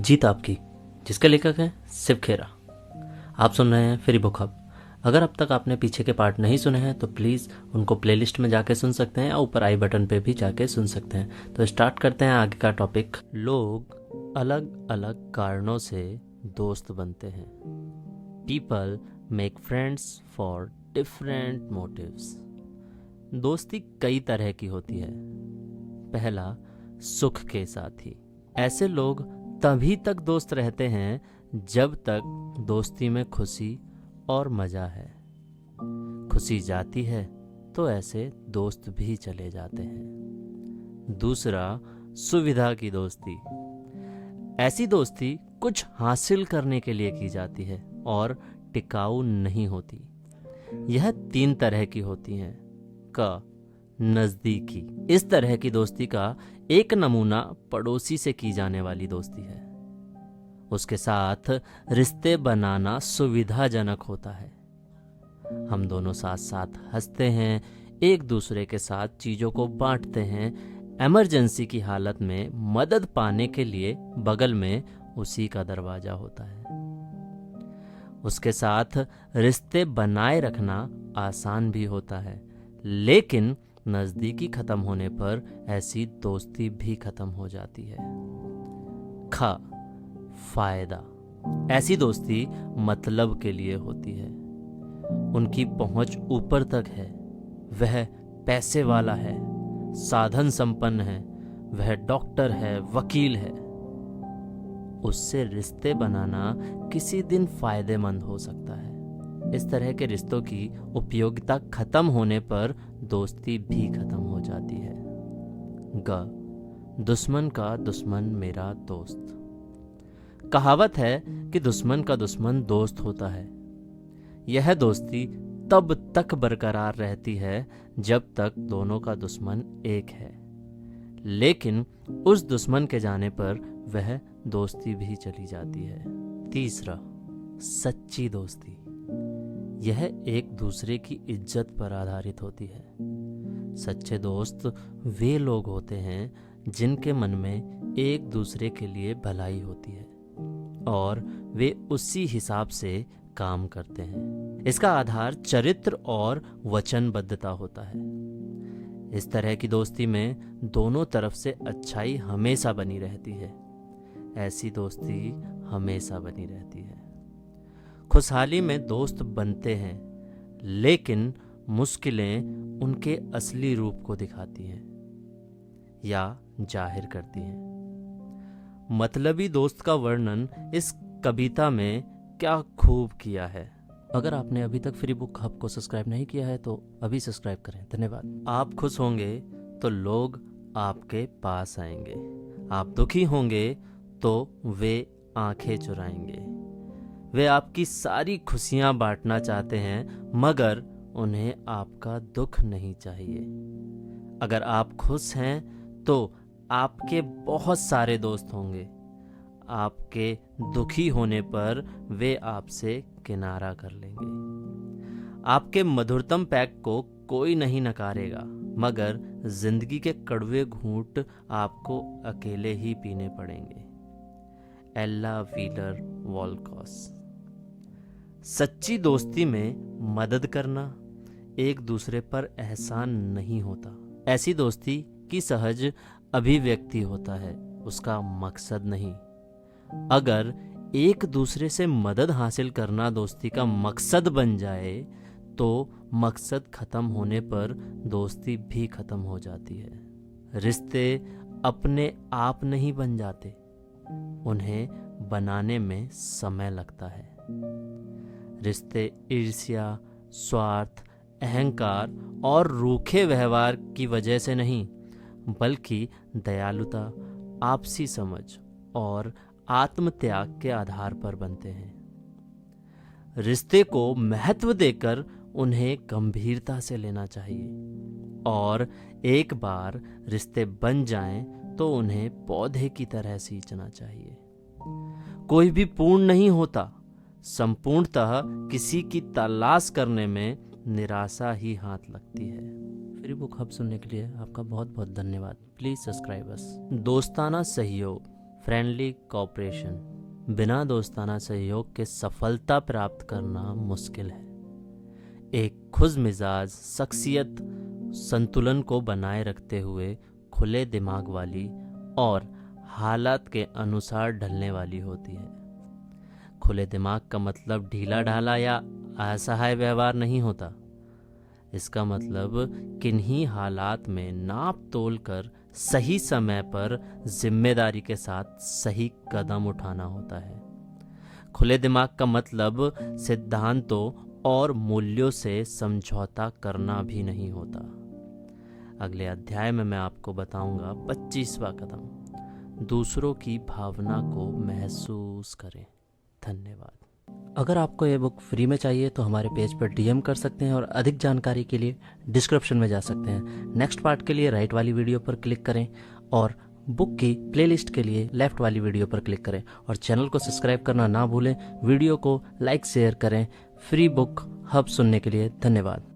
जीत आपकी, जिसके लेखक हैं शिव खेरा। आप सुन रहे हैं फ्री बुक हब। अगर अब तक आपने पीछे के पार्ट नहीं सुने हैं तो प्लीज़ उनको प्लेलिस्ट में जाके सुन सकते हैं, और ऊपर आई बटन पे भी जाके सुन सकते हैं। तो स्टार्ट करते हैं आगे का टॉपिक। लोग अलग अलग कारणों से दोस्त बनते हैं। People make friends for different motives. दोस्ती कई तरह की होती है। पहला, सुख के साथी। ऐसे लोग तभी तक दोस्त रहते हैं जब तक दोस्ती में खुशी और मज़ा है। खुशी जाती है तो ऐसे दोस्त भी चले जाते हैं। दूसरा, सुविधा की दोस्ती। ऐसी दोस्ती कुछ हासिल करने के लिए की जाती है और टिकाऊ नहीं होती। यह 3 तरह की होती हैं। क, नज़दीकी। इस तरह की दोस्ती का एक नमूना पड़ोसी से की जाने वाली दोस्ती है। उसके साथ रिश्ते बनाना सुविधाजनक होता है। हम दोनों साथ साथ हंसते हैं, एक दूसरे के साथ चीज़ों को बांटते हैं। इमरजेंसी की हालत में मदद पाने के लिए बगल में उसी का दरवाज़ा होता है। उसके साथ रिश्ते बनाए रखना आसान भी होता है, लेकिन नज़दीकी ख़त्म होने पर ऐसी दोस्ती भी ख़त्म हो जाती है। ख, फायदा। ऐसी दोस्ती मतलब के लिए होती है। उनकी पहुंच ऊपर तक है। वह पैसे वाला है, साधन संपन्न है, वह डॉक्टर है, वकील है। उससे रिश्ते बनाना किसी दिन फायदेमंद हो सकता है। इस तरह के रिश्तों की उपयोगिता खत्म होने पर दोस्ती भी खत्म हो जाती है। ग, दुश्मन का दुश्मन मेरा दोस्त। कहावत है कि दुश्मन का दुश्मन दोस्त होता है। यह दोस्ती तब तक बरकरार रहती है जब तक दोनों का दुश्मन एक है, लेकिन उस दुश्मन के जाने पर वह दोस्ती भी चली जाती है। तीसरा, सच्ची दोस्ती। यह एक दूसरे की इज्जत पर आधारित होती है। सच्चे दोस्त वे लोग होते हैं जिनके मन में एक दूसरे के लिए भलाई होती है और वे उसी हिसाब से काम करते हैं। इसका आधार चरित्र और वचनबद्धता होता है। इस तरह की दोस्ती में दोनों तरफ से अच्छाई हमेशा बनी रहती है। ऐसी दोस्ती हमेशा बनी रहती है। खुशहाली में दोस्त बनते हैं, लेकिन मुश्किलें उनके असली रूप को दिखाती हैं या जाहिर करती हैं। मतलबी दोस्त का वर्णन इस कविता में क्या खूब किया है। अगर आपने अभी तक फ्री बुक हब को सब्सक्राइब नहीं किया है तो अभी सब्सक्राइब करें। धन्यवाद। आप खुश होंगे तो लोग आपके पास आएंगे। आप दुखी होंगे तो वे आंखें चुराएंगे। वे आपकी सारी खुशियां बांटना चाहते हैं, मगर उन्हें आपका दुख नहीं चाहिए। अगर आप खुश हैं तो आपके बहुत सारे दोस्त होंगे। आपके दुखी होने पर वे आपसे किनारा कर लेंगे। आपके मधुरतम पैक को कोई नहीं नकारेगा, मगर जिंदगी के कड़वे घूंट आपको अकेले ही पीने पड़ेंगे। एल्ला व्हीलर वॉलकॉस। सच्ची दोस्ती में मदद करना एक दूसरे पर एहसान नहीं होता। ऐसी दोस्ती की सहज अभिव्यक्ति होता है, उसका मकसद नहीं। अगर एक दूसरे से मदद हासिल करना दोस्ती का मकसद बन जाए तो मकसद खत्म होने पर दोस्ती भी खत्म हो जाती है। रिश्ते अपने आप नहीं बन जाते, उन्हें बनाने में समय लगता है। रिश्ते ईर्ष्या, स्वार्थ, अहंकार और रूखे व्यवहार की वजह से नहीं, बल्कि दयालुता, आपसी समझ और आत्मत्याग के आधार पर बनते हैं। रिश्ते को महत्व देकर उन्हें गंभीरता से लेना चाहिए, और एक बार रिश्ते बन जाएं तो उन्हें पौधे की तरह सींचना चाहिए। कोई भी पूर्ण नहीं होता। संपूर्णतः किसी की तलाश करने में निराशा ही हाथ लगती है। फ्री बुक हब सुनने के लिए आपका बहुत बहुत धन्यवाद। Please subscribe us. दोस्ताना सहयोग फ्रेंडली कोऑपरेशन, बिना दोस्ताना सहयोग के सफलता प्राप्त करना मुश्किल है। एक खुश मिजाज शख्सियत संतुलन को बनाए रखते हुए खुले दिमाग वाली और हालात के अनुसार ढलने वाली होती है। खुले दिमाग का मतलब ढीला ढाला या असहाय व्यवहार नहीं होता। इसका मतलब किन्हीं हालात में नाप तोल कर सही समय पर जिम्मेदारी के साथ सही कदम उठाना होता है। खुले दिमाग का मतलब सिद्धांतों और मूल्यों से समझौता करना भी नहीं होता। अगले अध्याय में मैं आपको बताऊंगा 25वां कदम, दूसरों की भावना को महसूस करें। धन्यवाद। अगर आपको ये बुक फ्री में चाहिए तो हमारे पेज पर डीएम कर सकते हैं और अधिक जानकारी के लिए डिस्क्रिप्शन में जा सकते हैं। नेक्स्ट पार्ट के लिए राइट वाली वीडियो पर क्लिक करें और बुक की प्लेलिस्ट के लिए लेफ्ट वाली वीडियो पर क्लिक करें और चैनल को सब्सक्राइब करना ना भूलें। वीडियो को लाइक शेयर करें। फ्री बुक हब सुनने के लिए धन्यवाद।